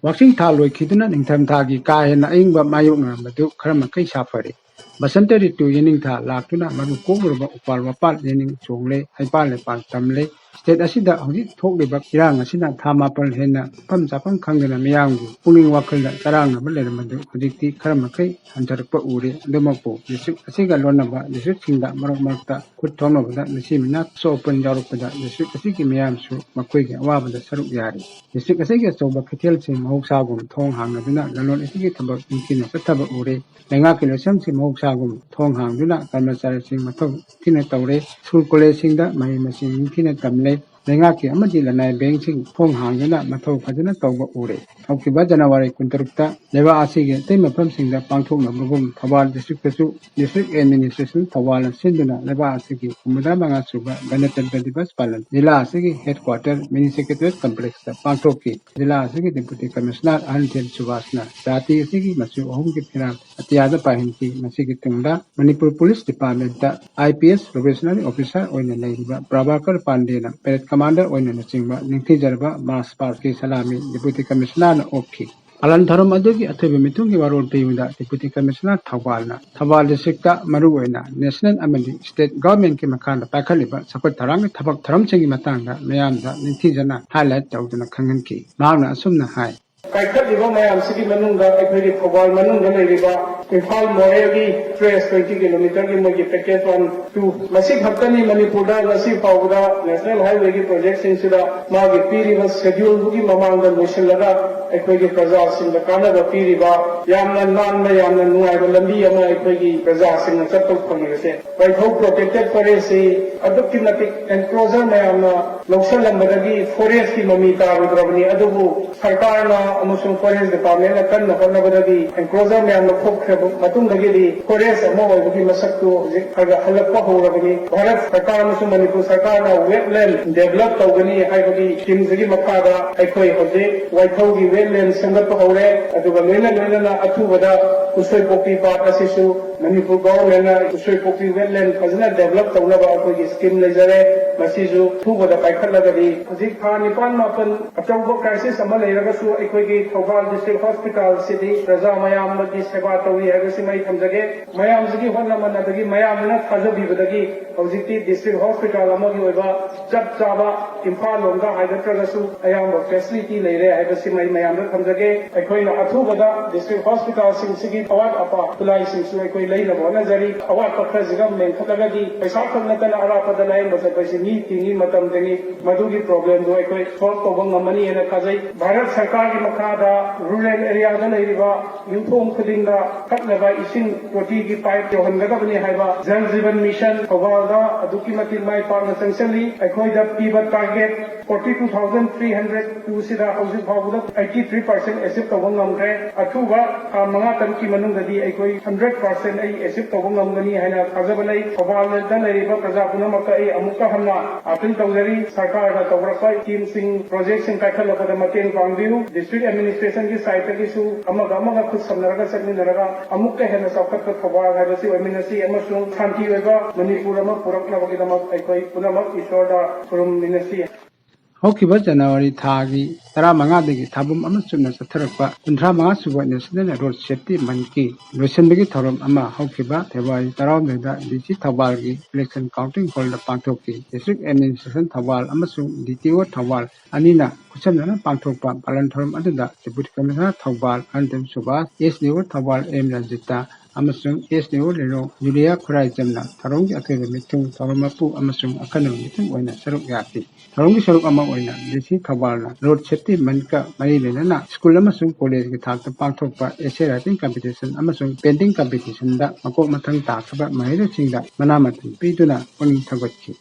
वाक्सिंग था लोइखिदुना निंगथम थागी का हेना अइंगबा मायोकनारंबदु खरा मखै साफरे बसंत ऋतु येनिंग था लाक्तुना मरु कोगुरबा उपाल वापाल येनिंग चोंगले हैपाल लेपाल तमले स्टेट असिदा हौजिक थोकलिबा इरांग असिना था मापल हेना फम चाफम खंगना मियांगी पुनिंग वाखलदा तरांगनबा लेरमदु हौजिकति खरा मखै हंथरकपा उरे अदुमकपो डिस्ट्रिक्ट असिगा लोनबा डिस्ट्रिक्ट सिंगदा मरक मरकता खुद थोनबदा नसिमिना सोपन जारुपदा डिस्ट्रिक्ट असिगी मियांसु मखैगे अवाबदा सरुक यारी डिस्ट्रिक्ट असिगे चौबा खिथेलसिंग महौसागुम थोंग हांगदुना ललोन असिगी थबक निंकिना चथबा उरे लेंगाकी लोसमसिंग महौसागुम थोंग हांगदुना कर्मचारीसिंग मथौ थिना तौरे स्कूल कॉलेजसिंगदा महि मसिंग निंकिना तमले लेंगाकी अमदि लनाय बैंकसिंग थोंग हांगदुना मथौ फजना तौबा उरे हौकिबा जनवरी 23 लेबा आसिगे तै मफमसिंगदा पांथोकनबगुम थौबाल डिस्ट्रिक्टसु डिस्ट्रिक्ट एडमिनिस्ट्रेशन थौबाल सिंदुना लेबा आसिगे 95 सुबा गणतंत्र दिवस पालन जिला आसिगे हेडक्वार्टर मिनी सेक्रेटरीट कॉम्प्लेक्स पांथोकी जिला आसिगे डिप्यूटी कमिश्नर अहनथेल सुभाषना जाति आसिगे मसु अहुमगे फिरा अतियादा पाहिनकी मसिगे तुंगदा Manipur police department IPS probationary officer ओइना लेरिबा प्रभाकर पांडेना पेरेड कमांडर ओइना नचिंगबा निंथीजरबा मार्च पास्ट की सलामी डिप्यूटी कमिश्नर ओखी अलन धरम अदुगी अथबे मिथुंगी वारोल पेयुदा डिप्यूटी कमिश्नर थौबाल डिस्ट्रिक्ट मरु ओइना नेशनल अमदि स्टेट गवर्नमेंट की मखाना पाखलिबा सपत थरांग थबक थरमसिंगी मतांगदा मयामदा निंथीजना हाईलाइट तौदना खंगनकी मांगना असुमना हाय पाइखलिबा मयामसिगी मनुंगा अखोगी थौबाल मनुंगा लेरिबा इम्फाल मोरेगी ट्रेस 20 किलोमीटर की मोगी पैकेज 1 2 मसी खक्तनी मणिपुरदा मसी फाउदा नेशनल हाईवे की प्रोजेक्ट सिंसिदा मागी पीरिबा शेड्यूल बुगी ममांगदा लोसिलगा अखोगी प्रजासिंग कानबा पीरिबा यामना नानबा यामना नुआइबा लंबी अमा अखोगी प्रजासिंग चत्तौ फंगिबसे पाइखौ प्रोटेक्टेड फॉरेस्ट से अदुक्की मतिक एनक्लोजर मयामना लोसलंबदगी फॉरेस्ट की ममी तारुद्रबनी अदुबु सरकारना अमसुंग फॉरेस्ट डिपार्टमेंट कन्ना होनबदगी एनक्लोजर मयामना खोखरेबु मतुंगदगी फॉरेस्ट अमा होइबगी मसक्तु जिक खगा हलक्पा होरबनी भारत सरकार अमसुंग मणिपुर सरकारना वेटलैंड डेवलप तौगनी हाइबगी स्कीमसगी मखादा अखोई होजे वाइथौगी वेटलैंड संगतपा होरे अदुगा लोइना अथुबदा उसोइपोकी पार्क असिसु मणिपुर गवर्नमेंट उसोइपोकी वेटलैंड फजना डेवलप तौनबा अखोई स्कीम लेजरे मसिजु थुबदा पाइखलगदी हजिक था निपान मापन अचौबा क्राइसिस अमा लेरगसु अखोई थौबाल डिस्ट्रिक्ट हॉस्पिटल सिटी प्रजा मयामगी सेवा तौई हैगसि मई थमजगे मयामसगी होनमनदगी मयामना थाजबिबदगी हजिकती डिस्ट्रिक्ट हॉस्पिटल अमगी ओइबा चप चाबा इम्फाल लोंगा हाइगत्रगसु अयाम फैसिलिटी लेरे हैगसि मई मयामना थमजगे अखोइना अथुबदा डिस्ट्रिक्ट हॉस्पिटल सिंगसिगी अवात अपा तुलाई सिंगसु अखोइ लेनबो नजरी अवात पखजिगम मेंखतगदी पैसा खंगनतना अरापदा लाइन बसपैसि मी तिंगी मतम देगी मधुगी प्रॉब्लम दो अखोइ सॉल्व तौबा ngमनी एना खाजै भारत सरकार की मखादा रूरल एरिया दा लेरिबा युथोम खुदिंगा थकलबा इसिंग टोटी की पाइप जोहनगदबनी हाइबा जल जीवन मिशन थौबालदा अदुकी मतिक माइ पार्न संगसली अखोइदा पीबा टारगेट 42,302 सिदा हौजिक फाउदा 83% एसिप तौबा ngमग्रे अथुबा मंगा तन की मनुंगदी अखोइ 100% आई एसिप तौबा ngमगनी हाइना थाजबनै थौबालदा लेरिबा प्रजा पुनमक आई अमुका हन्ना अपील तौजरी सरकार दा तौरपा स्कीम सिंग प्रोजेक्ट सिंग काखलबदा मतेंग पांगबियु डिस्ट्रिक्ट एडमिनिस्ट्रेशन की साइट की अमगा खुद समनरगा चटमिनरगा अमुक हेन चौखट थौबाल हाइबसि ओइमिनसि अमसुंग शांति ओइबा मणिपुर अमा पुरक्नबगिदमक अखोइ पुनमक ईश्वरदा खुरुममिनसि हौकिबा जनवरी थागी 15 थाबुम अमसुना चथरकपा 35 सुबा नेशनल रोड सेफ्टी मंथकी लोसनबगी थौरम अमा हौकिबा फेब्रुआरी 19 डीसी थौबालगी इलेक्शन काउंटिंग हॉल पांथोकी डिस्ट्रिक्ट एडमिनिस्ट्रेशन थौबाल अमसुंग DTO थौबाल अनिना खुसमना पांथोकपा पालन थौरम अदुदा डिप्यूटी कमिश्नर थौबाल अनदम सुभाष SDO थौबाल M रंजिता अमसुंग SDO लेरो जुलिया खुराइजमना थौरमगी अथोइबा मिथुंग थौरमपु अमसुंग अखनम मिथुंग ओइना सरुक याकी थौरमगी सरुक अमा ओइना DC थौबालना रोड सेफ्टी मंथका मरी लेना स्कूल अमसुंग कॉलेज की थाकता पांथोकपा एसे राइटिंग कंपटीशन अमसुंग पेंटिंग कंपटीशन दा मकोक मथंग ताखबा महिलासिंगदा मना मथंग पीदुना पुनिंग थगतकी